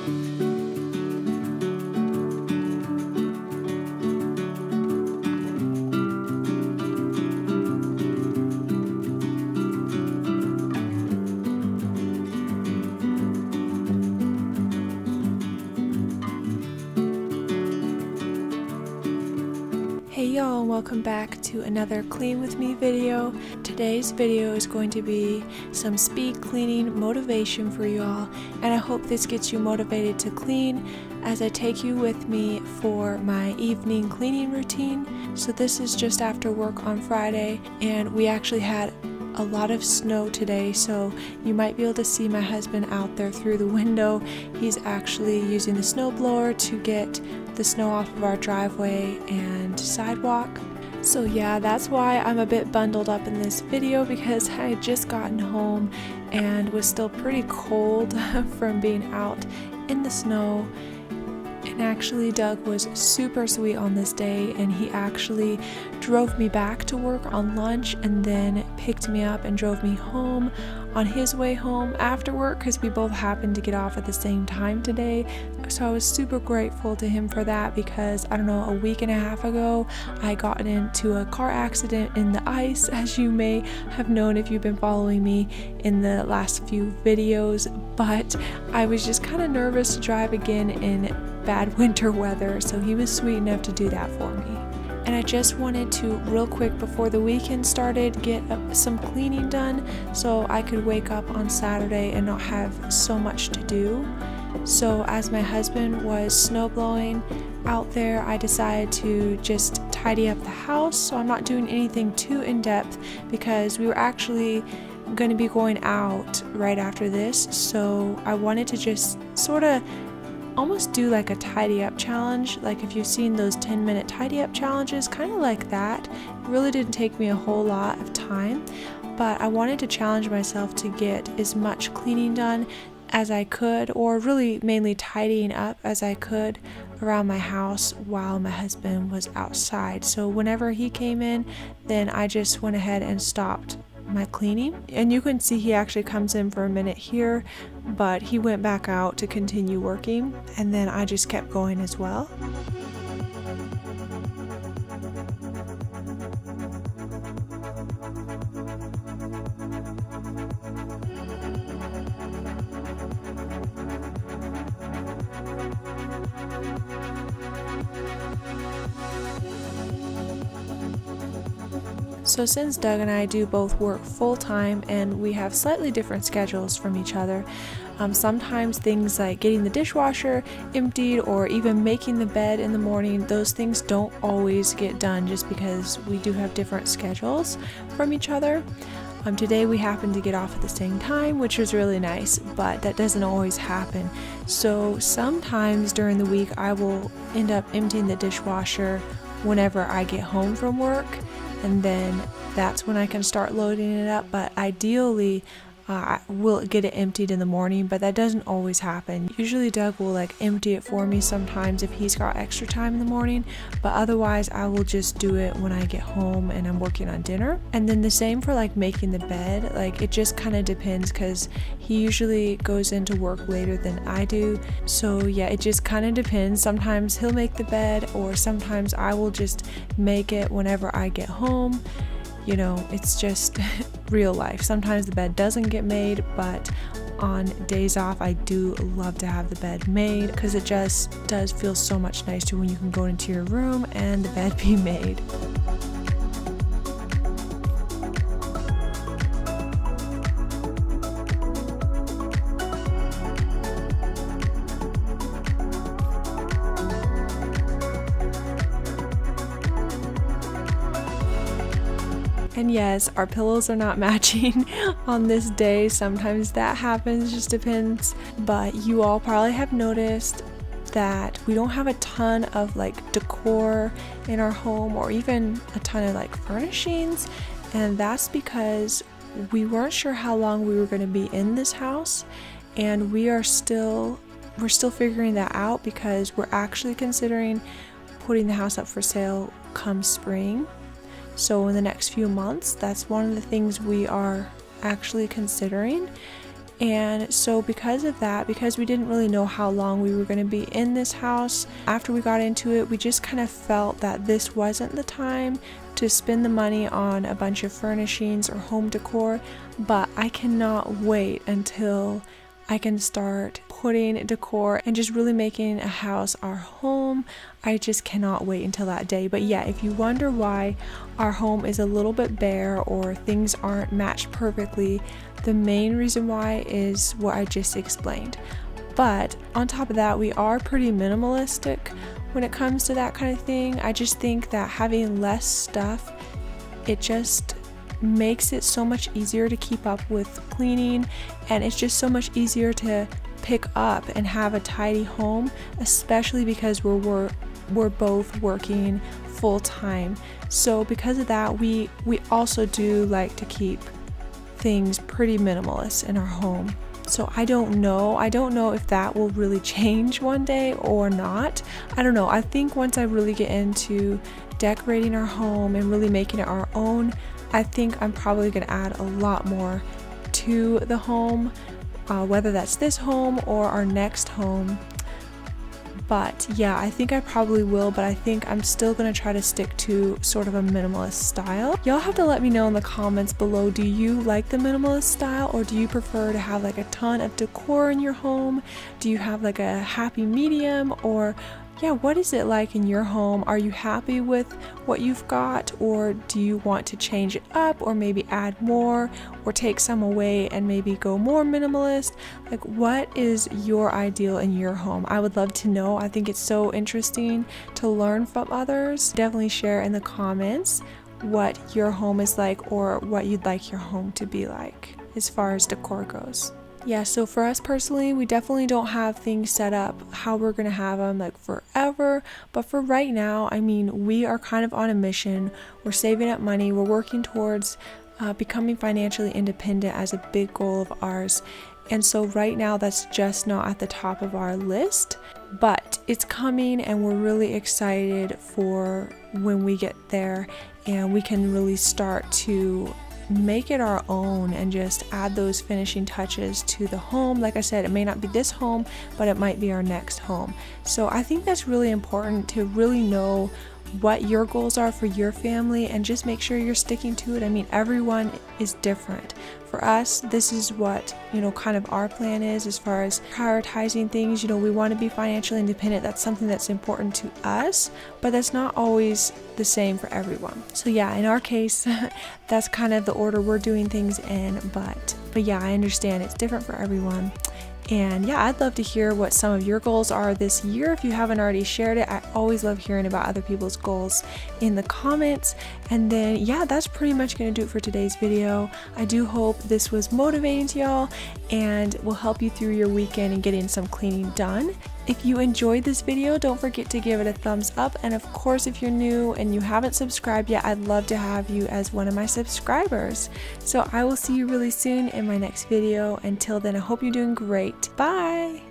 Hey y'all, and welcome back to another Clean With Me video. Today's video is going to be some speed cleaning motivation for y'all, and I hope this gets you motivated to clean as I take you with me for my evening cleaning routine. So this is just after work on Friday, and we actually had a lot of snow today, so you might be able to see my husband out there through the window. He's actually using the snowblower to get the snow off of our driveway and sidewalk. So yeah, that's why I'm a bit bundled up in this video, because I had just gotten home and was still pretty cold from being out in the snow. And actually Doug was super sweet on this day, and he actually drove me back to work on lunch and then picked me up and drove me home on his way home after work, because we both happened to get off at the same time today. So I was super grateful to him for that, because I don't know, a week and a half ago I got into a car accident in the ice, as you may have known if you've been following me in the last few videos. But I was just kind of nervous to drive again in bad winter weather, so he was sweet enough to do that for me. And I just wanted to, real quick before the weekend started, get some cleaning done so I could wake up on Saturday and not have so much to do. So as my husband was snow blowing out there, I decided to just tidy up the house. So I'm not doing anything too in-depth, because we were actually going to be going out right after this. So I wanted to just sort of almost do like a tidy up challenge, like if you've seen those 10-minute tidy up challenges, kind of like that. It really didn't take me a whole lot of time, but I wanted to challenge myself to get as much cleaning done as I could, or really mainly tidying up as I could around my house while my husband was outside. So whenever he came in, then I just went ahead and stopped my cleaning. And you can see he actually comes in for a minute here, but he went back out to continue working, and then I just kept going as well. So since Doug and I do both work full-time and we have slightly different schedules from each other, sometimes things like getting the dishwasher emptied or even making the bed in the morning, those things don't always get done just because we do have different schedules from each other. Today we happened to get off at the same time, which was really nice, but that doesn't always happen. So sometimes during the week I will end up emptying the dishwasher whenever I get home from work, and then that's when I can start loading it up. But ideally I will get it emptied in the morning, but that doesn't always happen. Usually Doug will empty it for me sometimes if he's got extra time in the morning, but otherwise I will just do it when I get home and I'm working on dinner. And then the same for making the bed. It just kind of depends, because he usually goes into work later than I do. So yeah, it just kind of depends. Sometimes he'll make the bed, or sometimes I will just make it whenever I get home. You know, it's just real life. Sometimes the bed doesn't get made, but on days off I do love to have the bed made, because it just does feel so much nicer when you can go into your room and the bed be made. And yes, our pillows are not matching on this day. Sometimes that happens, just depends. But you all probably have noticed that we don't have a ton of decor in our home, or even a ton of furnishings. And that's because we weren't sure how long we were going to be in this house, and we're still figuring that out, because we're actually considering putting the house up for sale come spring. So in the next few months, that's one of the things we are actually considering. And so because of that, because we didn't really know how long we were going to be in this house, after we got into it, we just kind of felt that this wasn't the time to spend the money on a bunch of furnishings or home decor. But I cannot wait until I can start putting decor and just really making a house our home. I just cannot wait until that day. But yeah, if you wonder why our home is a little bit bare or things aren't matched perfectly, the main reason why is what I just explained. But on top of that, we are pretty minimalistic when it comes to that kind of thing. I just think that having less stuff, it just makes it so much easier to keep up with cleaning, and it's just so much easier to pick up and have a tidy home, especially because we're both working full time. So because of that, we also do like to keep things pretty minimalist in our home. So I don't know if that will really change one day or not. I don't know. I think once I really get into decorating our home and really making it our own, I think I'm probably going to add a lot more to the home, whether that's this home or our next home. But yeah, I think I probably will, but I think I'm still going to try to stick to sort of a minimalist style. Y'all have to let me know in the comments below, do you like the minimalist style, or do you prefer to have like a ton of decor in your home? Do you have like a happy medium, or yeah, what is it like in your home? Are you happy with what you've got, or do you want to change it up, or maybe add more, or take some away and maybe go more minimalist? Like, what is your ideal in your home? I would love to know. I think it's so interesting to learn from others. Definitely share in the comments what your home is like, or what you'd like your home to be like as far as decor goes. Yeah, so for us personally, we definitely don't have things set up how we're going to have them like forever. But for right now, I mean, we are kind of on a mission. We're saving up money. We're working towards becoming financially independent as a big goal of ours. And so right now, that's just not at the top of our list. But it's coming, and we're really excited for when we get there and we can really start to make it our own and just add those finishing touches to the home. Like I said, it may not be this home, but it might be our next home. So I think that's really important to really know what your goals are for your family and just make sure you're sticking to it. I mean, everyone is different. For us, this is what, kind of our plan is as far as prioritizing things. We want to be financially independent. That's something that's important to us, but that's not always the same for everyone. So yeah, in our case, that's kind of the order we're doing things in, but yeah, I understand it's different for everyone. And yeah, I'd love to hear what some of your goals are this year. If you haven't already shared it, I always love hearing about other people's goals in the comments. And then yeah, that's pretty much going to do it for today's video. I do hope this was motivating to y'all and will help you through your weekend and getting some cleaning done. If you enjoyed this video, don't forget to give it a thumbs up. And of course, if you're new and you haven't subscribed yet, I'd love to have you as one of my subscribers. So I will see you really soon in my next video. Until then, I hope you're doing great. Bye!